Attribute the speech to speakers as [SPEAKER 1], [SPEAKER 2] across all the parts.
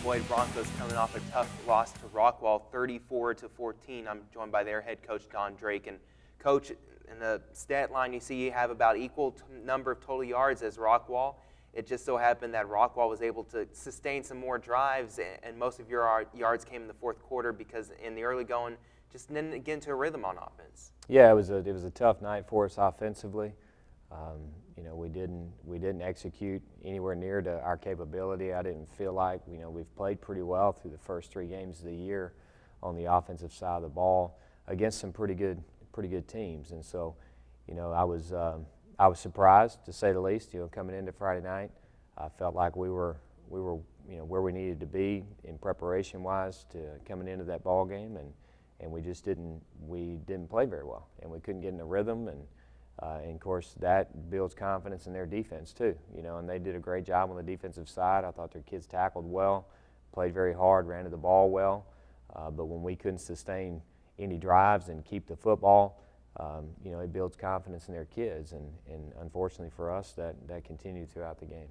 [SPEAKER 1] Boyd Broncos coming off a tough loss to Rockwall, 34-14. I'm joined by their head coach, Don Drake. And Coach, in the stat line, you see you have about equal number of total yards as Rockwall. It just so happened that Rockwall was able to sustain some more drives, and most of your yards came in the fourth quarter because in the early going, just didn't get into a rhythm on offense.
[SPEAKER 2] Yeah, it was a tough night for us offensively. We didn't execute anywhere near to our capability. I didn't feel like we've played pretty well through the first 3 games of the year on the offensive side of the ball against some pretty good teams, and so I was surprised, to say the least. Coming into Friday night, I felt like we were where we needed to be in preparation wise to coming into that ball game, and we just didn't play very well, and we couldn't get in a rhythm, and of course that builds confidence in their defense too. And they did a great job on the defensive side. I thought their kids tackled well, played very hard, ran to the ball well, but when we couldn't sustain any drives and keep the football, it builds confidence in their kids, and unfortunately for us, that continued throughout the game.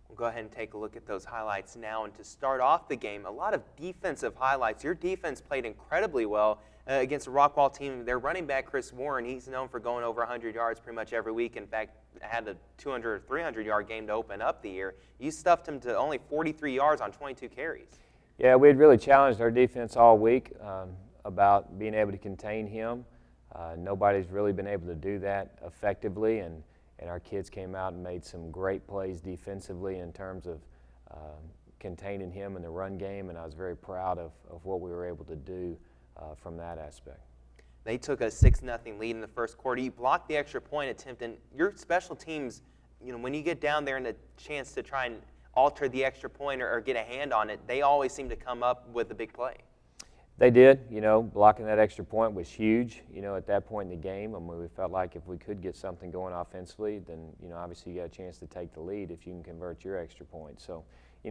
[SPEAKER 1] We'll go ahead and take a look at those highlights now. And to start off the game, a lot of defensive highlights. Your defense played incredibly well against the Rockwall team. Their running back, Chris Warren, he's known for going over 100 yards pretty much every week. In fact, had a 200 or 300-yard game to open up the year. You stuffed him to only 43 yards on 22 carries.
[SPEAKER 2] Yeah, we had really challenged our defense all week about being able to contain him. Nobody's really been able to do that effectively, and our kids came out and made some great plays defensively in terms of containing him in the run game, and I was very proud of what we were able to do from that aspect.
[SPEAKER 1] They took a 6-0 lead in the first quarter. You blocked the extra point attempt, and your special teams, when you get down there and a chance to try and alter the extra point or get a hand on it, they always seem to come up with a big play.
[SPEAKER 2] They did. Blocking that extra point was huge, at that point in the game. I mean, we felt like if we could get something going offensively, then, obviously you got a chance to take the lead if you can convert your extra point. So,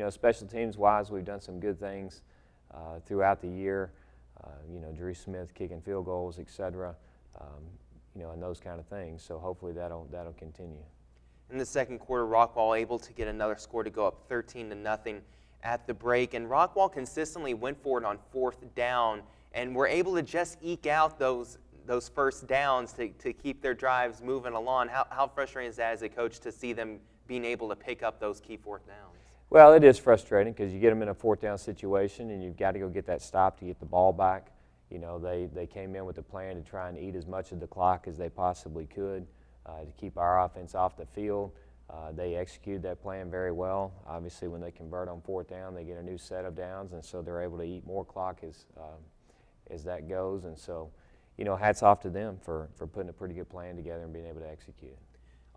[SPEAKER 2] special teams-wise, we've done some good things throughout the year. Drew Smith kicking field goals, et cetera, and those kind of things. So hopefully that'll continue.
[SPEAKER 1] In the second quarter, Rockwall able to get another score to go up 13-0 at the break, and Rockwall consistently went for it on 4th down, and were able to just eke out those first downs to keep their drives moving along. How frustrating is that as a coach to see them being able to pick up those key 4th downs?
[SPEAKER 2] Well, it is frustrating because you get them in a 4th down situation and you've got to go get that stop to get the ball back. They came in with a plan to try and eat as much of the clock as they possibly could to keep our offense off the field. They executed that plan very well. Obviously, when they convert on 4th down, they get a new set of downs, and so they're able to eat more clock as that goes. And so, hats off to them for putting a pretty good plan together and being able to execute it.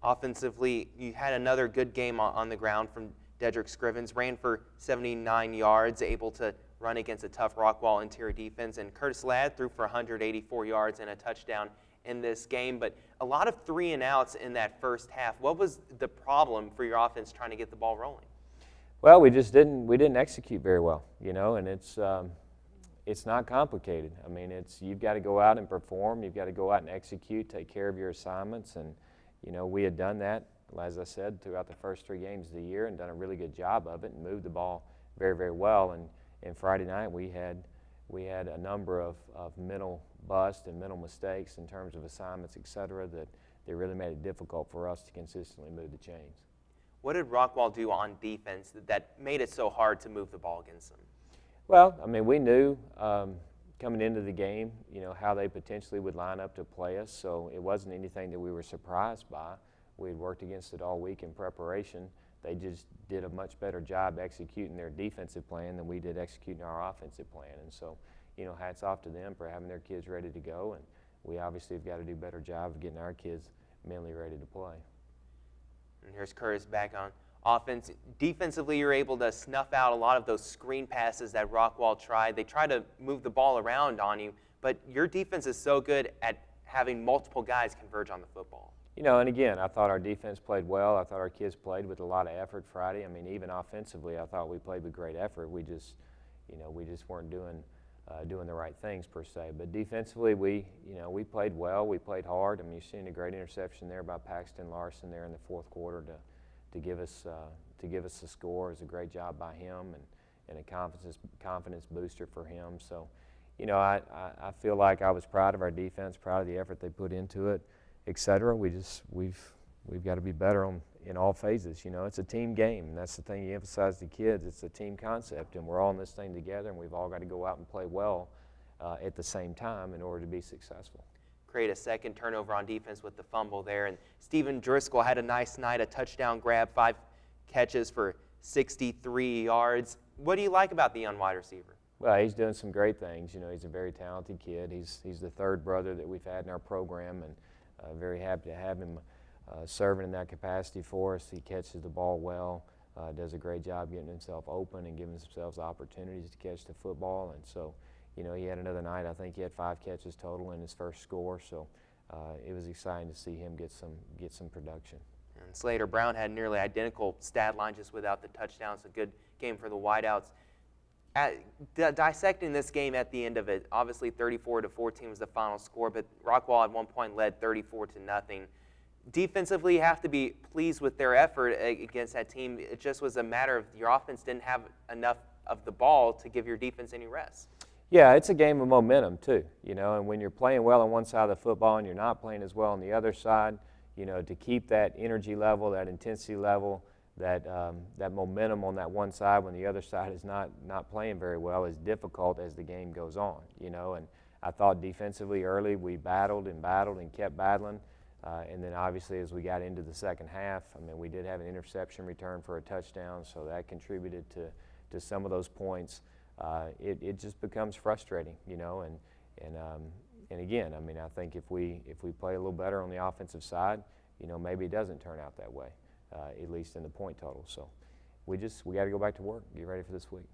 [SPEAKER 1] Offensively, you had another good game on the ground from Dedrick Scrivens, ran for 79 yards, able to run against a tough Rockwall interior defense, and Curtis Ladd threw for 184 yards and a touchdown in this game, but a lot of 3-and-outs in that first half. What was the problem for your offense trying to get the ball rolling?
[SPEAKER 2] Well, we didn't execute very well, and it's not complicated. I mean, you've got to go out and perform, you've got to go out and execute, take care of your assignments, and we had done that, as I said, throughout the first 3 games of the year and done a really good job of it and moved the ball very, very well. And Friday night we had a number of mental busts and mental mistakes in terms of assignments, et cetera, that really made it difficult for us to consistently move the chains.
[SPEAKER 1] What did Rockwall do on defense that made it so hard to move the ball against them?
[SPEAKER 2] Well, I mean, we knew coming into the game, how they potentially would line up to play us, so it wasn't anything that we were surprised by. We had worked against it all week in preparation. They just did a much better job executing their defensive plan than we did executing our offensive plan. And so, hats off to them for having their kids ready to go. And we obviously have got to do a better job of getting our kids mentally ready to play.
[SPEAKER 1] And here's Curtis back on offense. Defensively, you're able to snuff out a lot of those screen passes that Rockwall tried. They tried to move the ball around on you, but your defense is so good at having multiple guys converge on the football.
[SPEAKER 2] And again, I thought our defense played well. I thought our kids played with a lot of effort Friday. I mean, even offensively, I thought we played with great effort. We just weren't doing the right things per se. But defensively, we played well. We played hard. I mean, you've seen a great interception there by Paxton Larson there in the fourth quarter to give us the score. It was a great job by him, and and a confidence booster for him. So, you know, I feel like I was proud of our defense, proud of the effort they put into it, et cetera. We've got to be better in all phases. You know, it's a team game, and that's the thing you emphasize to kids. It's a team concept, and we're all in this thing together, and we've all got to go out and play well at the same time in order to be successful.
[SPEAKER 1] Create a second turnover on defense with the fumble there, and Steven Driscoll had a nice night, a touchdown grab, 5 catches for 63 yards. What do you like about the young wide receiver?
[SPEAKER 2] Well, he's doing some great things. You know, he's a very talented kid. He's the third brother that we've had in our program, and very happy to have him serving in that capacity for us. He catches the ball well, does a great job getting himself open and giving himself opportunities to catch the football. And so, you know, he had another night. I think he had 5 catches total in his first score. So it was exciting to see him get some production.
[SPEAKER 1] And Slater Brown had nearly identical stat line, just without the touchdowns. A good game for the wideouts. Dissecting this game at the end of it, obviously 34-14 was the final score, but Rockwall at one point led 34-0. Defensively, you have to be pleased with their effort against that team. It just was a matter of your offense didn't have enough of the ball to give your defense any rest.
[SPEAKER 2] Yeah, it's a game of momentum too, you know, and when you're playing well on one side of the football and you're not playing as well on the other side, you know, to keep that energy level, that intensity level, that momentum on that one side when the other side is not playing very well is difficult as the game goes on, you know. And I thought defensively early we battled and kept battling, and then obviously as we got into the second half, I mean, we did have an interception return for a touchdown, so that contributed to some of those points. It just becomes frustrating, you know, and again, I mean, I think if we play a little better on the offensive side, you know, maybe it doesn't turn out that way. At least in the point total. So we got to go back to work, get ready for this week.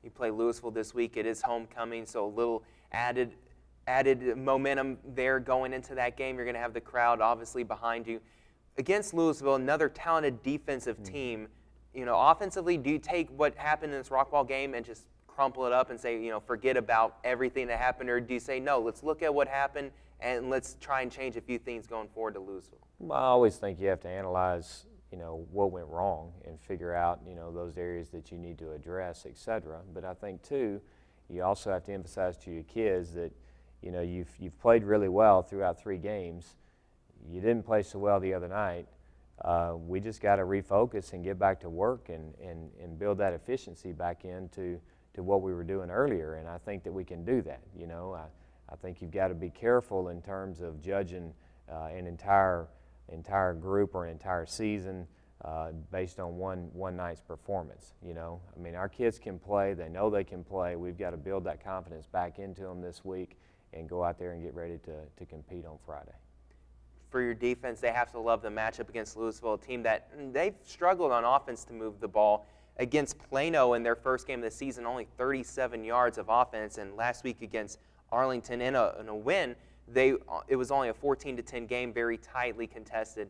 [SPEAKER 1] You play Lewisville this week. It is homecoming, so a little added momentum there going into that game. You're going to have the crowd obviously behind you. Against Lewisville, another talented defensive team. You know, offensively, do you take what happened in this Rockwall game and just crumple it up and say, you know, forget about everything that happened, or do you say, no, let's look at what happened and let's try and change a few things going forward to Lewisville?
[SPEAKER 2] Well, I always think you have to analyze, you know, what went wrong and figure out, you know, those areas that you need to address, et cetera. But I think, too, you also have to emphasize to your kids that, you know, you've played really well throughout 3 games. You didn't play so well the other night. We just got to refocus and get back to work and build that efficiency back into what we were doing earlier. And I think that we can do that, you know. I think you've got to be careful in terms of judging an entire group or an entire season based on one night's performance, you know. I mean, our kids can play. They know they can play. We've got to build that confidence back into them this week and go out there and get ready to compete on Friday.
[SPEAKER 1] For your defense, they have to love the matchup against Lewisville, a team that they've struggled on offense to move the ball. Against Plano in their first game of the season, only 37 yards of offense, and last week against Arlington in a win, it was only a 14-10 game, very tightly contested.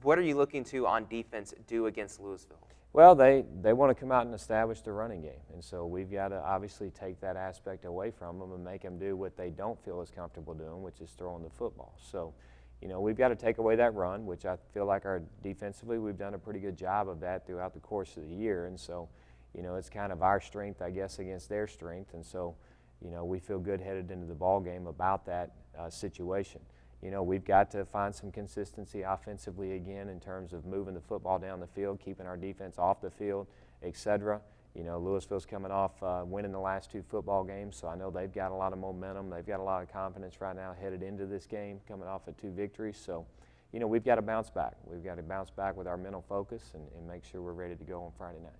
[SPEAKER 1] What are you looking to on defense do against Lewisville?
[SPEAKER 2] Well, they want to come out and establish the running game, and so we've got to obviously take that aspect away from them and make them do what they don't feel as comfortable doing, which is throwing the football. So, you know, we've got to take away that run, which I feel like defensively we've done a pretty good job of that throughout the course of the year, and so, you know, it's kind of our strength, I guess, against their strength, and so, you know, we feel good headed into the ball game about that situation. You know, we've got to find some consistency offensively again in terms of moving the football down the field, keeping our defense off the field, et cetera. You know, Lewisville's coming off winning the last 2 football games, so I know they've got a lot of momentum. They've got a lot of confidence right now headed into this game, coming off of 2 victories. So, you know, we've got to bounce back. We've got to bounce back with our mental focus and make sure we're ready to go on Friday night.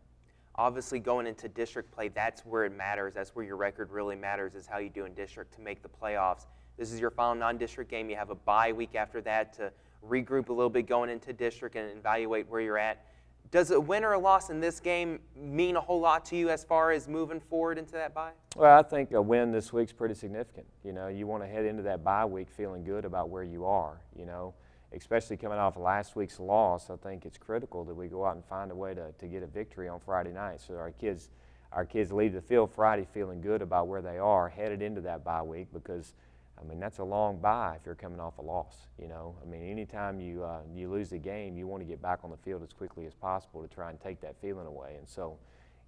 [SPEAKER 1] Obviously, going into district play, that's where it matters. That's where your record really matters, is how you do in district to make the playoffs. This is your final non-district game. You have a bye week after that to regroup a little bit going into district and evaluate where you're at. Does a win or a loss in this game mean a whole lot to you as far as moving forward into that bye?
[SPEAKER 2] Well, I think a win this week's pretty significant. You know, you want to head into that bye week feeling good about where you are, you know, especially coming off last week's loss. I think it's critical that we go out and find a way to get a victory on Friday night so our kids leave the field Friday feeling good about where they are headed into that bye week, because I mean, that's a long bye if you're coming off a loss, you know. I mean, anytime you lose a game, you want to get back on the field as quickly as possible to try and take that feeling away. And so,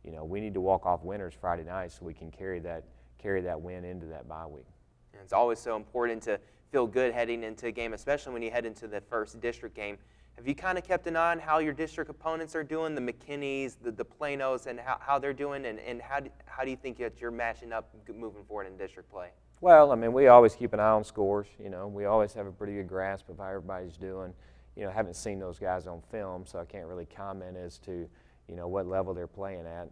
[SPEAKER 2] we need to walk off winners Friday night so we can carry that win into that bye week.
[SPEAKER 1] And it's always so important to feel good heading into a game, especially when you head into the first district game. Have you kind of kept an eye on how your district opponents are doing, the McKinneys, the Planos, and how they're doing, and how do you think that you're matching up moving forward in district play?
[SPEAKER 2] Well, I mean, we always keep an eye on scores. We always have a pretty good grasp of how everybody's doing. Haven't seen those guys on film, so I can't really comment as to, what level they're playing at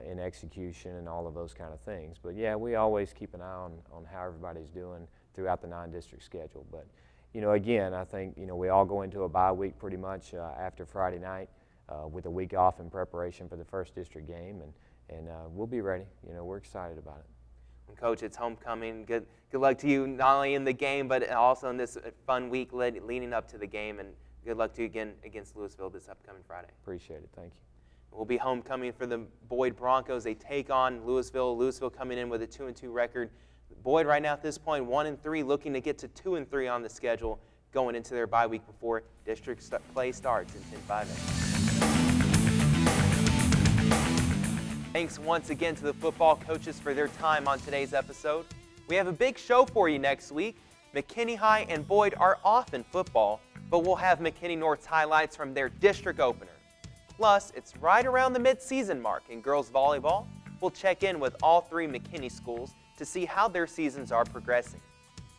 [SPEAKER 2] in execution and all of those kind of things. But yeah, we always keep an eye on how everybody's doing throughout the non-district schedule. But again, I think we all go into a bye week pretty much after Friday night with a week off in preparation for the first district game, and we'll be ready. We're excited about it.
[SPEAKER 1] And Coach, it's homecoming. Good luck to you, not only in the game, but also in this fun week leading up to the game. And good luck to you again against Lewisville this upcoming Friday.
[SPEAKER 2] Appreciate it. Thank you.
[SPEAKER 1] It will be homecoming for the Boyd Broncos. They take on Lewisville. Lewisville coming in with a 2-2 record. Boyd right now at this point 1-3, looking to get to 2-3 on the schedule going into their bye week before district play starts in 10-5. Thanks once again to the football coaches for their time on today's episode. We have a big show for you next week. McKinney High and Boyd are off in football, but we'll have McKinney North's highlights from their district opener. Plus, it's right around the mid-season mark in girls volleyball. We'll check in with all three McKinney schools to see how their seasons are progressing.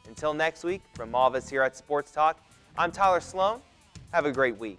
[SPEAKER 1] Until next week, from all of us here at Sports Talk, I'm Tyler Sloan. Have a great week.